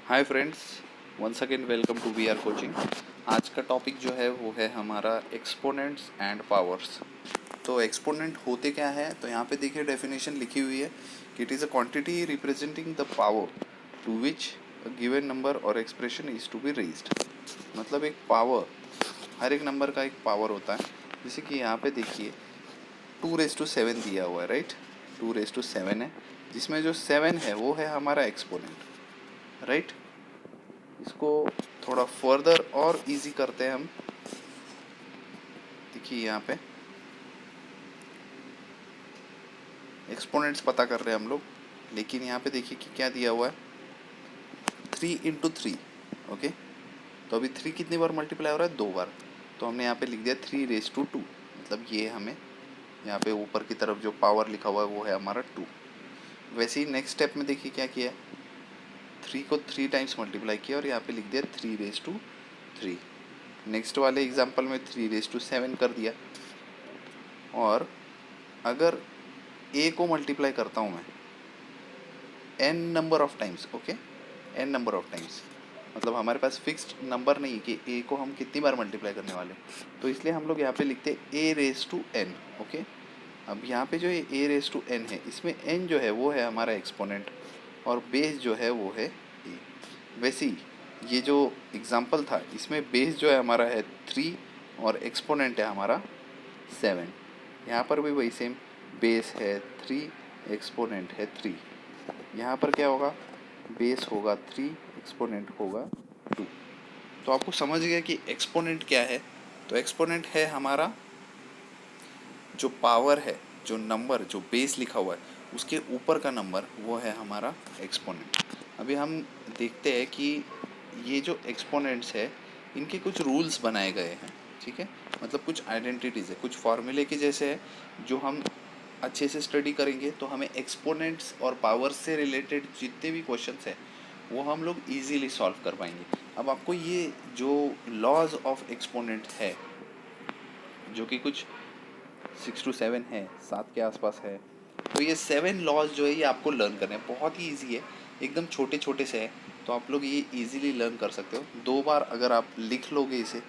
Hi friends, once again welcome to we are coaching. आज का topic जो है वो है हमारा एक्सपोनेंट्स एंड पावर्स। तो एक्सपोनेंट होते क्या है, तो यहाँ पे देखिए डेफिनेशन लिखी हुई है कि it is a quantity representing the power to which a given number or expression is to be raised. मतलब एक पावर, हर एक नंबर का एक पावर होता है। जैसे कि यहाँ पे देखिए 2�7 दिया हुआ है, राइट। 2�7 है, जिसमें जो 7 है वो है हमारा एक्सपोनेंट, राइट। इसको थोड़ा फर्दर और इजी करते हैं हम। देखिए यहाँ पे एक्सपोनेंट्स पता कर रहे हैं हम लोग, लेकिन यहाँ पे देखिए कि क्या दिया हुआ है, 3 × 3। ओके, तो अभी 3 कितनी बार मल्टीप्लाई हो रहा है, 2 बार। तो हमने यहाँ पे लिख दिया 3⁻²। मतलब ये हमें यहाँ पे ऊपर की तरफ जो पावर लिखा हुआ है वो है हमारा 2। वैसे ही नेक्स्ट स्टेप में देखिए क्या किया है, 3 को 3 टाइम्स मल्टीप्लाई किया और यहाँ पे लिख दिया 3⁻3। नेक्स्ट वाले एग्जाम्पल में 3⁻7 कर दिया। और अगर ए को मल्टीप्लाई करता हूँ मैं n number of times, okay, n number of times, मतलब हमारे पास फिक्स्ड नंबर नहीं कि a को हम कितनी बार मल्टीप्लाई करने वाले, तो इसलिए हम लोग यहाँ पे लिखते हैं a⁻n। ओके, अब यहाँ पे जो ये a⁻n है, इसमें n जो है वो है हमारा एक्सपोनेंट और बेस जो है वो है a। वैसे ही ये जो एग्जाम्पल था, इसमें बेस जो है हमारा है 3 और एक्सपोनेंट है हमारा 7। यहाँ पर भी वही सेम, बेस है 3, एक्सपोनेंट है 3। यहाँ पर क्या होगा, बेस होगा 3, एक्सपोनेंट होगा 2। तो आपको समझ गया कि एक्सपोनेंट क्या है। तो एक्सपोनेंट है हमारा जो पावर है, जो नंबर, जो बेस लिखा हुआ है उसके ऊपर का नंबर, वो है हमारा एक्सपोनेंट। अभी हम देखते हैं कि ये जो एक्सपोनेंट्स है इनके कुछ रूल्स बनाए गए हैं, ठीक है। मतलब कुछ आइडेंटिटीज़ है, कुछ फॉर्मूले के जैसे है, जो हम अच्छे से स्टडी करेंगे तो हमें एक्सपोनेंट्स और पावर्स से रिलेटेड जितने भी क्वेश्चंस हैं वो हम लोग इजीली सॉल्व कर पाएंगे। अब आपको ये जो लॉज ऑफ एक्सपोनेंट है, जो कि कुछ 6 to 7 है, 7 के आसपास है, तो ये 7 लॉज जो है ये आपको लर्न करने हैं। बहुत ही ईजी है, एकदम छोटे छोटे से है, तो आप लोग ये इजीली लर्न कर सकते हो। 2 बार अगर आप लिख लोगे इसे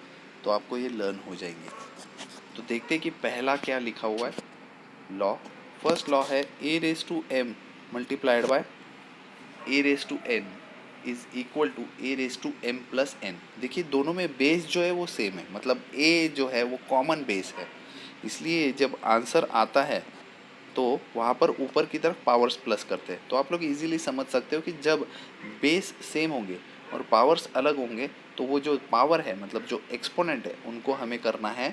तो आपको ये लर्न हो जाएंगे। तो देखते हैं कि पहला क्या लिखा हुआ है लॉ। फर्स्ट लॉ है a⁻m multiplied by a⁻n is equal to a⁻m+n। देखिए दोनों में बेस जो है वो सेम है, मतलब a जो है वो कॉमन बेस है, इसलिए जब आंसर आता है तो वहाँ पर ऊपर की तरफ पावर्स प्लस करते हैं। तो आप लोग इजीली समझ सकते हो कि जब बेस सेम होंगे और पावर्स अलग होंगे तो वो जो पावर है, मतलब जो एक्सपोनेंट है, उनको हमें करना है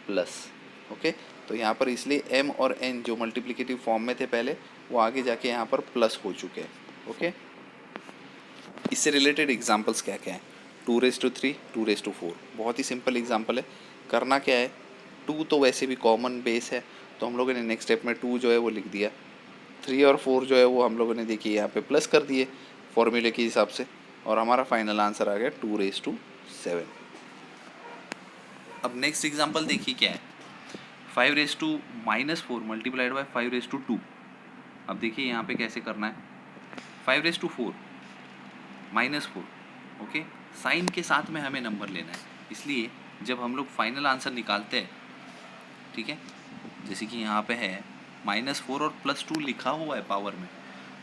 प्लस। ओके, तो यहाँ पर इसलिए m और n जो मल्टीप्लिकेटिव फॉर्म में थे पहले, वो आगे जाके यहाँ पर प्लस हो चुके हैं। ओके, इससे रिलेटेड एग्जांपल्स क्या क्या हैं, 2⁻3, 2⁻4, बहुत ही सिंपल एग्जांपल है। करना क्या है, 2 तो वैसे भी कॉमन बेस है, तो हम लोगों ने नेक्स्ट स्टेप में 2 जो है वो लिख दिया। 3 और 4 जो है वो हम लोगों ने देखिए यहाँ पे प्लस कर दिए फॉर्मूले के हिसाब से, और हमारा फाइनल आंसर आ गया 2⁻7। अब नेक्स्ट एग्जांपल देखिए क्या है, 5⁻4 मल्टीप्लाइड बाय 5⁻2। अब देखिए यहाँ पे कैसे करना है, 5⁻4 -4। ओके, साइन के साथ में हमें नंबर लेना है, इसलिए जब हम लोग फाइनल आंसर निकालते हैं, ठीक है, जैसे कि यहाँ पे है -4 और +2 लिखा हुआ है पावर में,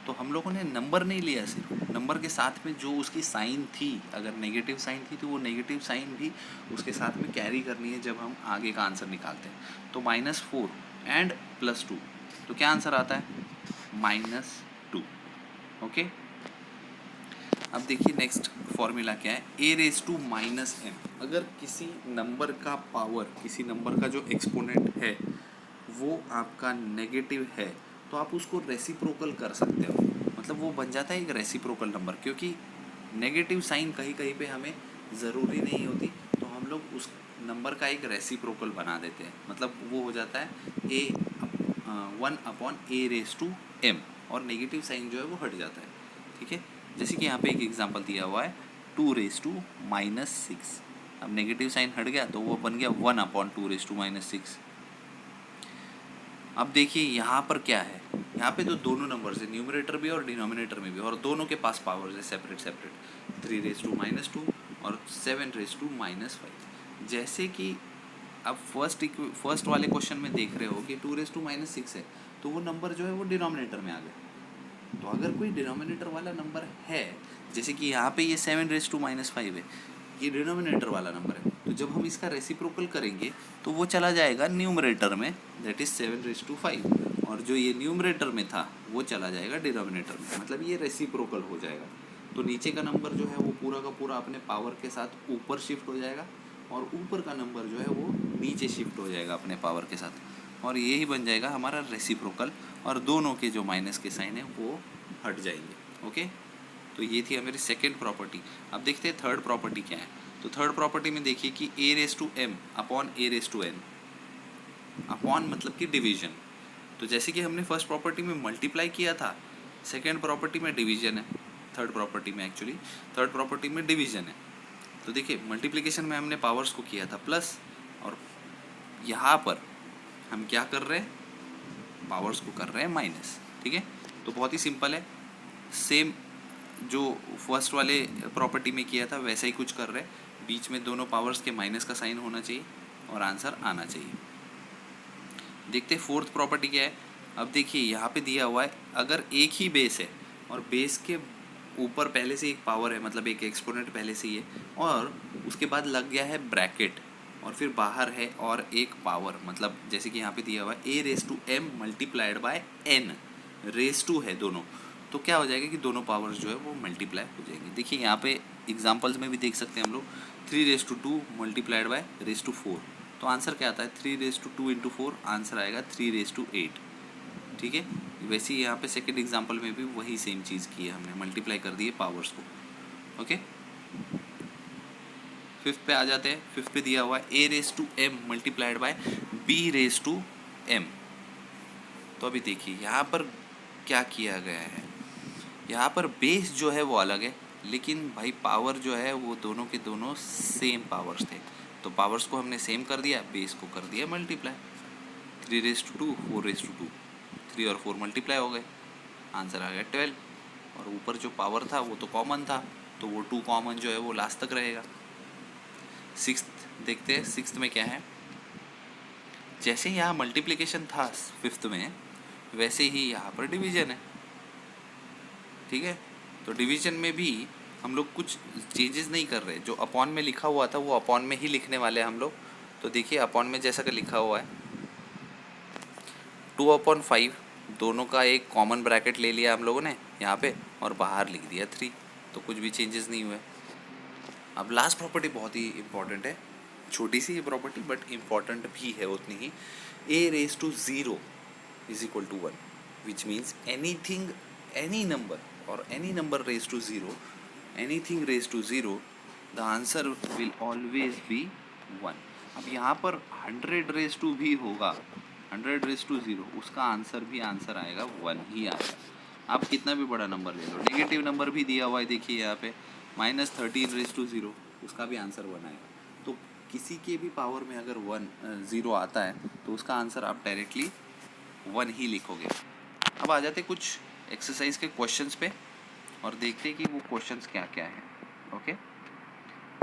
तो हम लोगों ने नंबर नहीं लिया, सिर्फ नंबर के साथ में जो उसकी साइन थी, अगर नेगेटिव साइन थी तो वो नेगेटिव साइन भी उसके साथ में कैरी करनी है जब हम आगे का आंसर निकालते हैं। तो -4 एंड +2, तो क्या आंसर आता है, -2। ओके, अब देखिए नेक्स्ट फॉर्मूला क्या है, a⁻m। अगर किसी नंबर का पावर, किसी नंबर का जो एक्सपोनेंट है वो आपका नेगेटिव है, तो आप उसको रेसिप्रोकल कर सकते हो, मतलब वो बन जाता है एक रेसिप्रोकल नंबर, क्योंकि नेगेटिव साइन कहीं कहीं पे हमें ज़रूरी नहीं होती, तो हम लोग उस नंबर का एक रेसिप्रोकल बना देते हैं, मतलब वो हो जाता है 1/a⁻m, और नेगेटिव साइन जो है वो हट जाता है, ठीक है। जैसे कि यहाँ पे एक एग्जांपल दिया हुआ है 2⁻6। अब नेगेटिव साइन हट गया तो वो बन गया 1/2⁻6। अब देखिए यहाँ पर क्या है, यहाँ पे तो दोनों नंबर्स है, न्यूमरेटर भी और डिनोमिनेटर में भी, और दोनों के पास पावर्स है सेपरेट सेपरेट, 3⁻² और 7⁻−5। जैसे कि अब फर्स्ट वाले क्वेश्चन में देख रहे हो कि 2⁻6 है, तो वो नंबर जो है वो डिनोमिनेटर में आ गया। तो अगर कोई डिनोमिनेटर वाला नंबर है, जैसे कि यहाँ पे ये 7⁻5 है, ये डिनोमिनेटर वाला नंबर है, तो जब हम इसका रेसिप्रोकल करेंगे तो वो चला जाएगा न्यूमरेटर में, दैट इज 7⁻5, और जो ये न्यूमरेटर में था वो चला जाएगा डिनोमिनेटर में, मतलब ये रेसिप्रोकल हो जाएगा। तो नीचे का नंबर जो है वो पूरा का पूरा अपने पावर के साथ ऊपर शिफ्ट हो जाएगा, और ऊपर का नंबर जो है वो नीचे शिफ्ट हो जाएगा अपने पावर के साथ, और यही बन जाएगा हमारा रेसिप्रोकल, और दोनों के जो माइनस के साइन है वो हट जाएंगे। ओके, तो ये थी हमारी सेकेंड प्रॉपर्टी। अब देखते हैं थर्ड प्रॉपर्टी क्या है। तो थर्ड प्रॉपर्टी में देखिए कि a⁻m अपॉन a⁻n, अपॉन मतलब कि डिवीजन। तो जैसे कि हमने फर्स्ट प्रॉपर्टी में मल्टीप्लाई किया था, सेकेंड प्रॉपर्टी में डिवीजन है, थर्ड प्रॉपर्टी में डिवीजन है। तो देखिए मल्टीप्लिकेशन में हमने पावर्स को किया था प्लस, और यहाँ पर हम क्या कर रहे हैं, पावर्स को कर रहे हैं माइनस। ठीक है, तो बहुत ही सिंपल है, सेम जो फर्स्ट वाले प्रॉपर्टी में किया था वैसा ही कुछ कर रहे हैं, बीच में दोनों पावर्स के माइनस का साइन होना चाहिए और आंसर आना चाहिए। देखते फोर्थ प्रॉपर्टी क्या है। अब देखिए यहाँ पे दिया हुआ है, अगर एक ही बेस है और बेस के ऊपर पहले से एक पावर है, मतलब एक एक्सपोनेंट पहले से ही है, और उसके बाद लग गया है ब्रैकेट, और फिर बाहर है और एक पावर, मतलब जैसे कि यहाँ पे दिया हुआ है a⁻m multiplied by n, raise to है दोनों, तो क्या हो जाएगा कि दोनों पावर्स जो है वो मल्टीप्लाई हो जाएंगे। देखिए यहाँ पे एग्जांपल्स में भी देख सकते हैं हम लोग, 3⁻2 मल्टीप्लाइड बाय रेस टू 4, तो आंसर क्या आता है 3⁻2 इंटू 4, आंसर आएगा 3⁻8। ठीक है, वैसे ही यहाँ पे सेकंड एग्जांपल में भी वही सेम चीज़ की है, हमने मल्टीप्लाई कर दिए पावर्स को। ओके, फिफ्थ पे आ जाते हैं। फिफ्थ पे दिया हुआ है a⁻m मल्टीप्लाइड बाय b⁻m। तो अभी देखिए यहाँ पर क्या किया गया है, यहाँ पर बेस जो है वो अलग है, लेकिन भाई पावर जो है वो दोनों के दोनों सेम पावर्स थे, तो पावर्स को हमने सेम कर दिया, बेस को कर दिया मल्टीप्लाई, 3⁻2 4⁻2, 3 और 4 मल्टीप्लाई हो गए, आंसर आ गया 12, और ऊपर जो पावर था वो तो कॉमन था, तो वो 2 कॉमन जो है वो लास्ट तक रहेगा। सिक्स्थ देखते हैं, सिक्स्थ में क्या है। जैसे यहाँ मल्टीप्लिकेशन था फिफ्थ में, वैसे ही यहाँ पर डिवीजन है। ठीक है, तो डिवीजन में भी हम लोग कुछ चेंजेस नहीं कर रहे, जो अपॉन में लिखा हुआ था वो अपॉन में ही लिखने वाले हैं हम लोग। तो देखिए अपॉन में जैसा कि लिखा हुआ है 2/5, दोनों का एक कॉमन ब्रैकेट ले लिया हम लोगों ने यहाँ पे, और बाहर लिख दिया 3, तो कुछ भी चेंजेस नहीं हुए। अब लास्ट प्रॉपर्टी बहुत ही इंपॉर्टेंट है, छोटी सी ये प्रॉपर्टी बट इम्पॉर्टेंट भी है उतनी ही। a⁻0 is equal to 1, which means anything, any number or any number raise to 0, anything raise to 0, the answer will always be 1। अब यहाँ पर 100 रेज टू भी होगा, 100 रेज टू 0, उसका आंसर भी आंसर आएगा 1 ही आएगा। आप कितना भी बड़ा नंबर ले लो, नेगेटिव नंबर भी दिया हुआ है देखिए यहाँ पे -13 रेज टू 0, उसका भी आंसर 1 आएगा। तो किसी के भी पावर में अगर 0 आता है तो उसका आंसर आप डायरेक्टली 1 ही लिखोगे। अब आ जाते कुछ एक्सरसाइज के क्वेश्चंस पे और देखते हैं कि वो क्वेश्चंस क्या क्या है। ओके,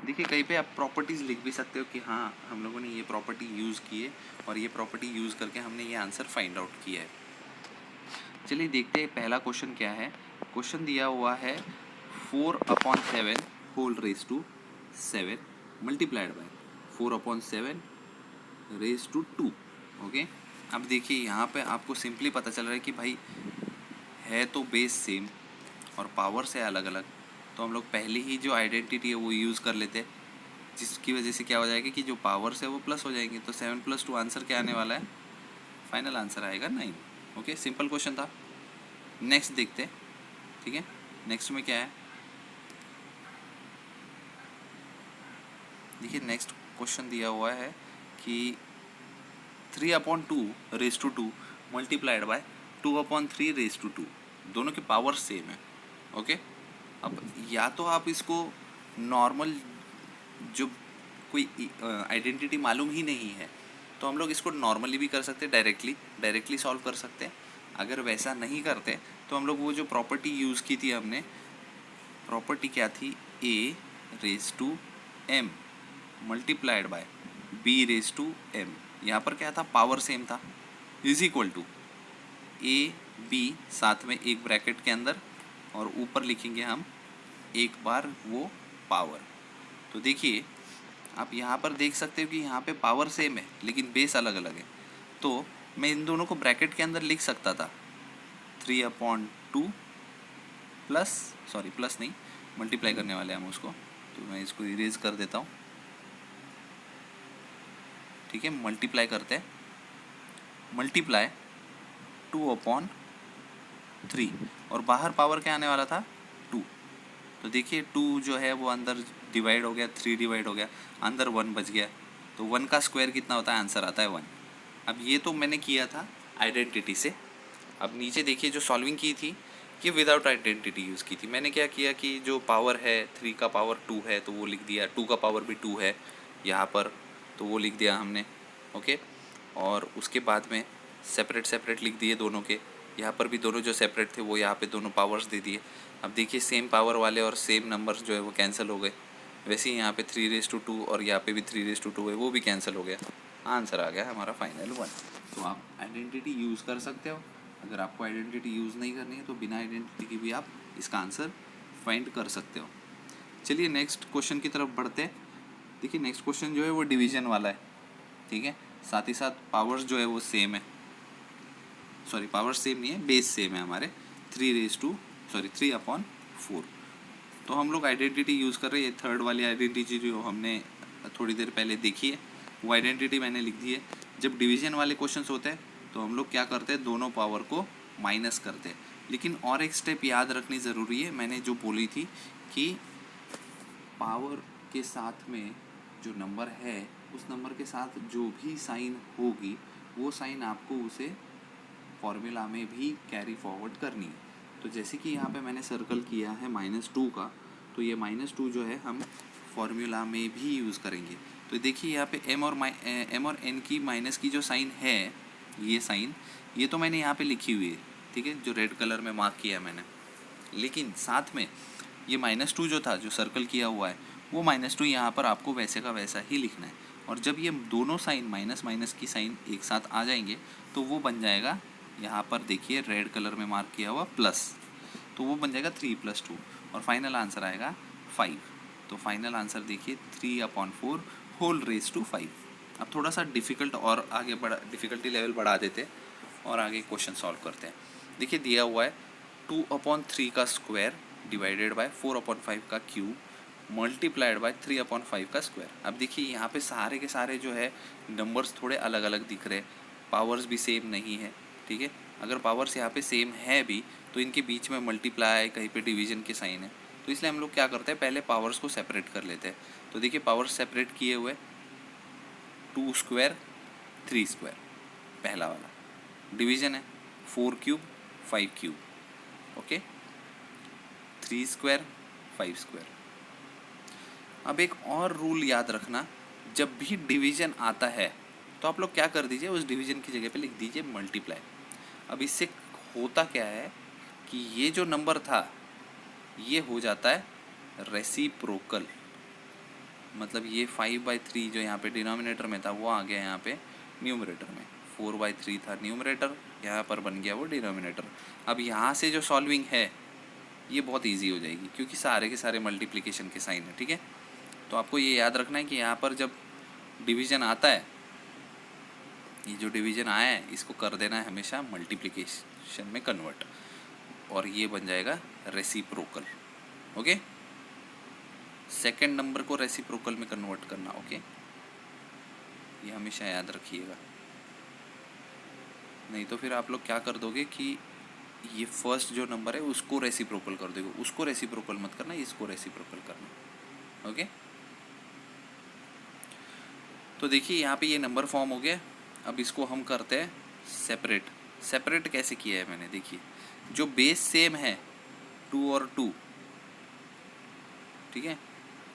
देखिए कहीं पे आप प्रॉपर्टीज़ लिख भी सकते हो कि हाँ हम लोगों ने ये प्रॉपर्टी यूज़ की है और ये प्रॉपर्टी यूज़ करके हमने ये आंसर फाइंड आउट किया है। चलिए देखते हैं पहला क्वेश्चन क्या है। क्वेश्चन दिया हुआ है 4/7 whole raise to 7 multiplied by 4/7 raise to 2। Okay, अब देखिए यहाँ पे आपको सिंपली पता चल रहा है कि भाई है तो बेस सेम और पावर से अलग अलग, तो हम लोग पहले ही जो आइडेंटिटी है वो यूज़ कर लेते हैं, जिसकी वजह से क्या हो जाएगा कि जो पावर्स है वो प्लस हो जाएंगे। तो 7 + 2 आंसर क्या आने वाला है, फाइनल आंसर आएगा 9। ओके, सिंपल क्वेश्चन था। नेक्स्ट देखते हैं। ठीक है, नेक्स्ट में क्या है, देखिए नेक्स्ट क्वेश्चन दिया हुआ है कि 3/2 raise to 2 multiplied by 2/3 raise to 2, दोनों के पावर सेम है। ओके, अब या तो आप इसको नॉर्मल जो कोई आइडेंटिटी मालूम ही नहीं है तो हम लोग इसको नॉर्मली भी कर सकते हैं, डायरेक्टली सॉल्व कर सकते हैं। अगर वैसा नहीं करते तो हम लोग वो जो प्रॉपर्टी यूज़ की थी हमने, प्रॉपर्टी क्या थी, a raise to m multiplied by b raise to m, यहाँ पर क्या था, पावर सेम था, is equal to a b साथ में एक ब्रैकेट के अंदर और ऊपर लिखेंगे हम एक बार वो पावर। तो देखिए आप यहाँ पर देख सकते हो कि यहाँ पे पावर सेम है लेकिन बेस अलग अलग है। तो मैं इन दोनों को ब्रैकेट के अंदर लिख सकता था 3/2 प्लस नहीं, मल्टीप्लाई करने वाले हम उसको, तो मैं इसको इरेज कर देता हूँ। ठीक है, मल्टीप्लाई करते हैं, मल्टीप्लाई 2/3 और बाहर पावर क्या आने वाला था, 2। तो देखिए 2 जो है वो अंदर डिवाइड हो गया, 3 डिवाइड हो गया, अंदर 1 बच गया। तो 1 का स्क्वायर कितना होता है, आंसर आता है 1। अब ये तो मैंने किया था आइडेंटिटी से। अब नीचे देखिए जो सॉल्विंग की थी ये विदाउट आइडेंटिटी यूज़ की थी। मैंने क्या किया कि जो पावर है 3 का पावर 2 है तो वो लिख दिया, 2 का पावर भी 2 है यहाँ पर, तो वो लिख दिया हमने। ओके, और उसके बाद में सेपरेट लिख दिए दोनों के, यहाँ पर भी दोनों जो सेपरेट थे वो यहाँ पे दोनों पावर्स दे दिए। अब देखिए सेम पावर वाले और सेम नंबर्स जो है वो कैंसिल हो गए। वैसे ही यहाँ पे 3/2 और यहाँ पे भी 3/2 है, वो भी कैंसिल हो गया। आंसर आ गया हमारा फाइनल 1। तो आप आइडेंटिटी यूज़ कर सकते हो। अगर आपको आइडेंटिटी यूज़ नहीं करनी है तो बिना आइडेंटिटी के भी आप इसका आंसर फाइंड कर सकते हो। चलिए नेक्स्ट क्वेश्चन की तरफ बढ़ते हैं। देखिए नेक्स्ट क्वेश्चन जो है वो डिवीजन वाला है। ठीक है, साथ ही साथ पावर्स जो है वो सेम है, सॉरी पावर्स सेम नहीं है, बेस सेम है हमारे, 3/4। तो हम लोग आइडेंटिटी यूज़ कर रहे हैं। थर्ड वाली आइडेंटिटी जो हमने थोड़ी देर पहले देखी है वो आइडेंटिटी मैंने लिख दी है। जब डिवीजन वाले क्वेश्चंस होते हैं तो हम लोग क्या करते हैं, दोनों पावर को माइनस करते हैं। लेकिन और एक स्टेप याद रखनी ज़रूरी है, मैंने जो बोली थी कि पावर के साथ में जो नंबर है उस नंबर के साथ जो भी साइन होगी वो साइन आपको उसे फॉर्मूला में भी कैरी फॉरवर्ड करनी है। तो जैसे कि यहाँ पे मैंने सर्कल किया है -2 का, तो ये -2 जो है हम फॉर्मूला में भी यूज़ करेंगे। तो देखिए यहाँ पे m और n की माइनस की जो साइन है, ये साइन ये तो मैंने यहाँ पे लिखी हुई है, ठीक है, जो रेड कलर में मार्क किया है मैंने। लेकिन साथ में ये -2 जो था, जो सर्कल किया हुआ है, वो -2 यहाँ पर आपको वैसे का वैसा ही लिखना है। और जब ये दोनों साइन माइनस की साइन एक साथ आ जाएंगे तो वो बन जाएगा, यहाँ पर देखिए रेड कलर में मार्क किया हुआ प्लस, तो वो बन जाएगा 3+2 और फाइनल आंसर आएगा 5। तो फाइनल आंसर देखिए 3/4 होल रेज टू 5। अब थोड़ा सा डिफ़िकल्ट और आगे डिफ़िकल्टी लेवल बढ़ा देते और आगे क्वेश्चन सॉल्व करते हैं। देखिए दिया हुआ है 2/3 का स्क्वायर डिवाइडेड बाय 4/5 का क्यूब मल्टीप्लाइड बाय 3/5 का स्क्वायर। अब देखिए यहाँ पे सारे के सारे जो है नंबर्स थोड़े अलग अलग दिख रहे हैं, पावर्स भी सेम नहीं है। ठीक है, अगर पावर्स यहाँ पे सेम है भी तो इनके बीच में मल्टीप्लाई, कहीं पे डिवीजन के साइन है, तो इसलिए हम लोग क्या करते हैं, पहले पावर्स को सेपरेट कर लेते हैं। तो देखिए पावर्स सेपरेट किए हुए 2 स्क्वायर 3 स्क्वायर पहला वाला, डिवीजन है 4 cube 5 cube, okay, 3 square 5 square. अब एक और रूल याद रखना, जब भी डिवीजन आता है तो आप लोग क्या कर दीजिए, उस डिवीजन की जगह पे लिख दीजिए मल्टीप्लाई। अब इससे होता क्या है कि ये जो नंबर था ये हो जाता है रेसिप्रोकल, मतलब ये 5/3 जो यहाँ पे डिनोमिनेटर में था वो आ गया यहाँ पे न्यूमरेटर में, 4/3 था न्यूमरेटर, यहाँ पर बन गया वो डिनोमिनेटर। अब यहाँ से जो सॉल्विंग है ये बहुत इजी हो जाएगी क्योंकि सारे के सारे मल्टीप्लिकेशन के साइन है। ठीक है, तो आपको ये याद रखना है कि यहाँ पर जब डिवीजन आता है, ये जो डिवीजन आया है इसको कर देना है हमेशा मल्टीप्लिकेशन में कन्वर्ट, और ये बन जाएगा रेसिप्रोकल। ओके, सेकंड नंबर को रेसिप्रोकल में कन्वर्ट करना। ओके, ये हमेशा याद रखिएगा, नहीं तो फिर आप लोग क्या कर दोगे कि ये फर्स्ट जो नंबर है उसको रेसिप्रोकल कर दोगे, उसको रेसिप्रोकल मत करना, इसको रेसिप्रोकल करना। ओके, तो देखिए यहाँ पे ये नंबर फॉर्म हो गया। अब इसको हम करते हैं सेपरेट कैसे किया है मैंने, देखिए जो बेस सेम है 2 और 2, ठीक है,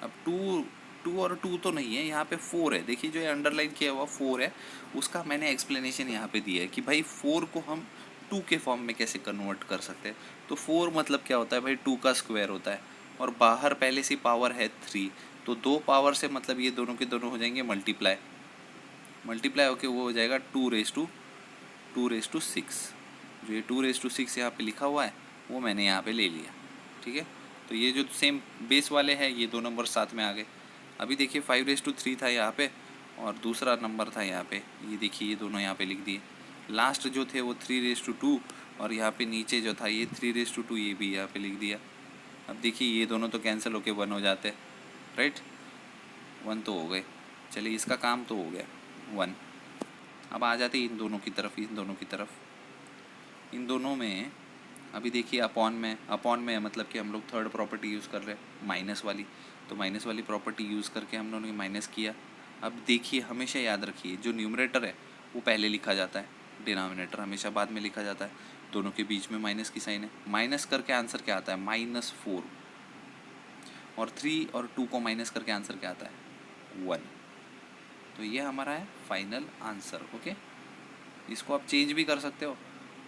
अब 2 2 और 2 तो नहीं है, यहाँ पे 4 है। देखिए जो ये अंडरलाइन किया हुआ 4 है, उसका मैंने एक्सप्लेनेशन यहाँ पे दिया है कि भाई 4 को हम 2 के फॉर्म में कैसे कन्वर्ट कर सकते हैं। तो 4 मतलब क्या होता है भाई, 2 का स्क्वायर होता है, और बाहर पहले से पावर है 3, तो 2 पावर से मतलब ये दोनों के दोनों हो जाएंगे मल्टीप्लाई होके वो हो जाएगा 2 रेज़ टू 6। जो ये 2 रेज़ टू 6 यहाँ पे लिखा हुआ है वो मैंने यहाँ पे ले लिया, ठीक है। तो ये जो सेम बेस वाले हैं ये दो नंबर साथ में आ गए। अभी देखिए 5/3 था यहाँ पे, और दूसरा नंबर था यहाँ पे, ये देखिए ये दोनों यहाँ पे लिख दिए। लास्ट जो थे वो 3/2, और यहाँ पे नीचे जो था ये 3/2, ये भी यहाँ पे लिख दिया। अब देखिए ये दोनों तो कैंसिल होके 1 हो जाते हैं, राइट, 1 तो हो गए। चलिए इसका काम तो हो गया 1। अब आ जाते इन दोनों की तरफ, इन दोनों में अभी देखिए अपॉन में मतलब कि हम लोग थर्ड प्रॉपर्टी यूज़ कर रहे हैं माइनस वाली, तो माइनस वाली प्रॉपर्टी यूज़ करके हम लोगों ने माइनस किया। अब देखिए हमेशा याद रखिए जो न्यूमरेटर है वो पहले लिखा जाता है, डिनोमिनेटर हमेशा बाद में लिखा जाता है। दोनों के बीच में माइनस की साइन है, माइनस करके आंसर क्या आता है -4, और 3 और 2 को माइनस करके आंसर क्या आता है 1। तो ये हमारा है फाइनल आंसर, ओके। इसको आप चेंज भी कर सकते हो।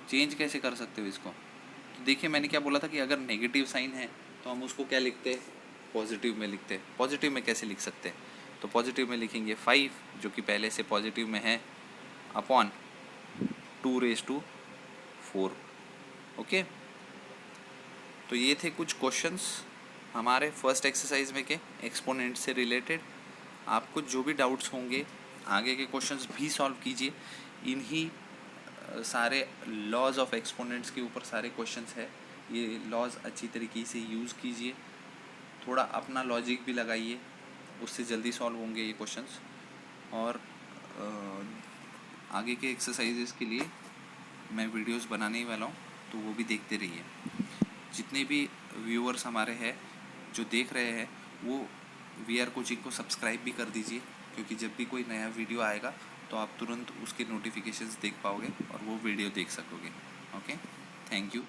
चेंज कैसे कर सकते हो इसको, तो देखिए मैंने क्या बोला था कि अगर नेगेटिव साइन है तो हम उसको क्या लिखते हैं, पॉजिटिव में लिखते हैं। पॉजिटिव में कैसे लिख सकते हैं, तो पॉजिटिव में लिखेंगे 5 जो कि पहले से पॉजिटिव में है, अपॉन 2/4, ओके। तो ये थे कुछ क्वेश्चंस हमारे फर्स्ट एक्सरसाइज में के एक्सपोनेंट से रिलेटेड। आपको जो भी डाउट्स होंगे आगे के क्वेश्चंस भी सॉल्व कीजिए। इन्हीं सारे लॉज ऑफ एक्सपोनेंट्स के ऊपर सारे क्वेश्चंस है, ये लॉज अच्छी तरीके से यूज़ कीजिए, थोड़ा अपना लॉजिक भी लगाइए, उससे जल्दी सॉल्व होंगे ये क्वेश्चंस। और आगे के एक्सरसाइजेस के लिए मैं वीडियोस बनाने ही वाला हूँ, तो वो भी देखते रहिए। जितने भी व्यूअर्स हमारे हैं जो देख रहे हैं वो VR कोचिंग को सब्सक्राइब भी कर दीजिए, क्योंकि जब भी कोई नया वीडियो आएगा तो आप तुरंत उसके नोटिफिकेशंस देख पाओगे और वो वीडियो देख सकोगे, ओके। Thank you.